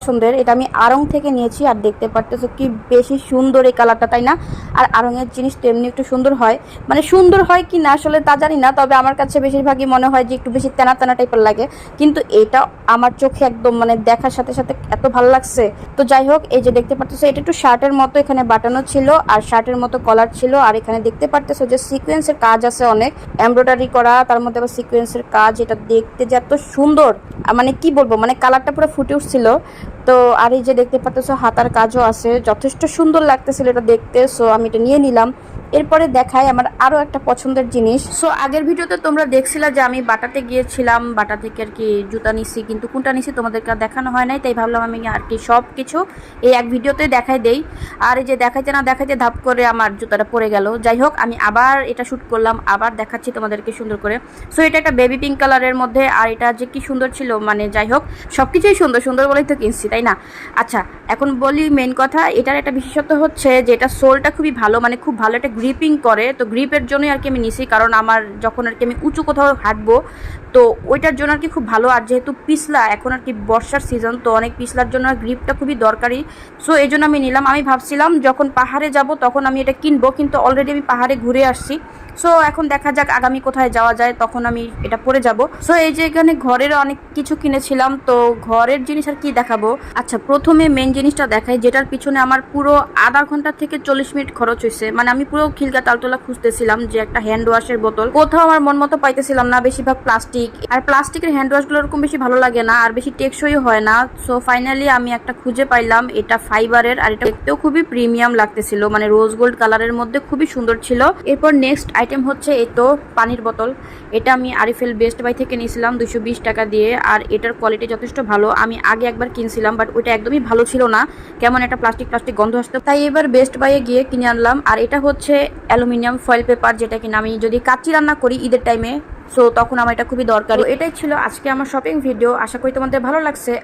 পছন্দের। এটা আমি আড়ং থেকে নিয়েছি আর দেখতে পারতেছো কি বেশি সুন্দর এই কালারটা, তাই না? আর আড়ংয়ের জিনিস তো এমনি একটু সুন্দর হয়, মানে সুন্দর হয় কি না আসলে তা জানি না, তবে আমার কাছে বেশিরভাগই মনে হয় যে একটু বেশি তেনা তেনা টাইপের লাগে। কিন্তু এটা আমার চোখে একদম মানে দেখার সাথে সাথে এত ভালো লাগছে। তো যাই হোক, এই যে দেখতে পারতেছো এটা একটু শার্টের মতো এখানে বাটানো ছিল আর শার্টের মতো কলার ছিল। আর এখানে দেখতে পারতেছো যে সিকোয়েন্সের কাজ আছে, অনেক এমব্রয়ডারি করা, তার মধ্যে আবার সিকোয়েন্সের কাজ। এটা দেখতে যে এত সুন্দর, মানে কি বলবো, মানে কালারটা পুরো ফুটে উঠছিল। তো আর এই যে দেখতে পারতেছো হাতার কাজও আছে, যথেষ্ট সুন্দর লাগতেছিল এটা দেখতে। সো আমি এটা নিয়ে নিলাম। এরপরে দেখাই আমার আরও একটা পছন্দের জিনিস। সো আগের ভিডিওতে তোমরা দেখছিলা যে আমি বাটাতে গিয়েছিলাম, বাটা থেকে আর কি জুতা নিছি, কিন্তু কোনটা নিছি তোমাদেরকে দেখানো হয় নাই, তাই ভাবলাম আমি আর কি সব কিছু এই এক ভিডিওতে দেখাই দেই। আর এই যে দেখাইতে না দেখাইতে ধাপ করে আমার জুতাটা পড়ে গেল। যাই হোক, আমি আবার এটা শ্যুট করলাম, আবার দেখাচ্ছি তোমাদেরকে সুন্দর করে। সো এটা একটা বেবি পিঙ্ক কালারের মধ্যে, আর এটা যে কি সুন্দর ছিল, মানে যাই হোক সব কিছুই সুন্দর সুন্দর বলেই তো কিনছি, তাই না? আচ্ছা, এখন বলি মেন কথা। এটার একটা বিশেষত্ব হচ্ছে যে এটা সোলটা খুবই ভালো, মানে খুব ভালো একটা গ্রিপিং করে। তো গ্রিপের জন্যই আর কি আমি নিছি, কারণ আমার যখন আর কি আমি উঁচু কোথাও হাঁটবো তো ওইটার জন্য আর কি খুব ভালো। আর যেহেতু পিছলা, এখন আর কি বর্ষার সিজন, তো অনেক পিছলার জন্য গ্রিপটা খুবই দরকারি। সো এই জন্য আমি নিলাম। আমি ভাবছিলাম যখন পাহাড়ে যাব তখন আমি এটা কিনবো, কিন্তু অলরেডি আমি পাহাড়ে ঘুরে আসছি। সো এখন দেখা যাক আগামী কোথায় যাওয়া যায়, তখন আমি এটা পরে যাব। সো এই যে এখানে ঘরের অনেক কিছু কিনেছিলাম, তো ঘরের জিনিস আর কি দেখাবো। আচ্ছা, প্রথমে মেন জিনিসটা দেখাই, যেটার পিছনে আমার পুরো আধা ঘন্টা থেকে 40 মিনিট খরচ হয়েছে। মানে আমি পুরো খিলগা তালতলা খুঁজতেছিলাম যে একটা হ্যান্ড ওয়াশের বোতল, কোথাও আমার মন মতো পাইতেছিলাম না। বেশিরভাগ প্লাস্টিক, আর প্লাস্টিকের হ্যান্ড ওয়াশগুলো এরকম বেশি ভালো লাগে না আর বেশি টেকসই হয় না। সো ফাইনালি আমি একটা খুঁজে পাইলাম, এটা ফাইবারের, আর এটা দেখতেও খুবই প্রিমিয়াম লাগতেছিল, মানে রোজ গোল্ড কালারের মধ্যে খুবই সুন্দর ছিল। এরপর নেক্সট আইটেম হচ্ছে এই তো পানির বোতল। এটা আমি আরিফেল বেস্ট বাই থেকে নিয়েছিলাম 220 টাকা দিয়ে, আর এটার কোয়ালিটি যথেষ্ট ভালো। আমি আগে একবার কিনছিলাম, বাট ওইটা একদমই ভালো ছিল না, কেমন একটা প্লাস্টিক প্লাস্টিক গন্ধ আসতো, তাই এবার বেস্ট বাইয়ে গিয়ে কিনে আনলাম। আর এটা হচ্ছে অ্যালুমিনিয়াম ফয়েল পেপার, যেটা কিনা আমি যদি কাচ্চি রান্না করি ঈদের টাইমে, সো তখন আমার এটা খুবই দরকারি। এটাই ছিল আজকে আমার শপিং ভিডিও, আশা করি তোমাদের ভালো লাগছে।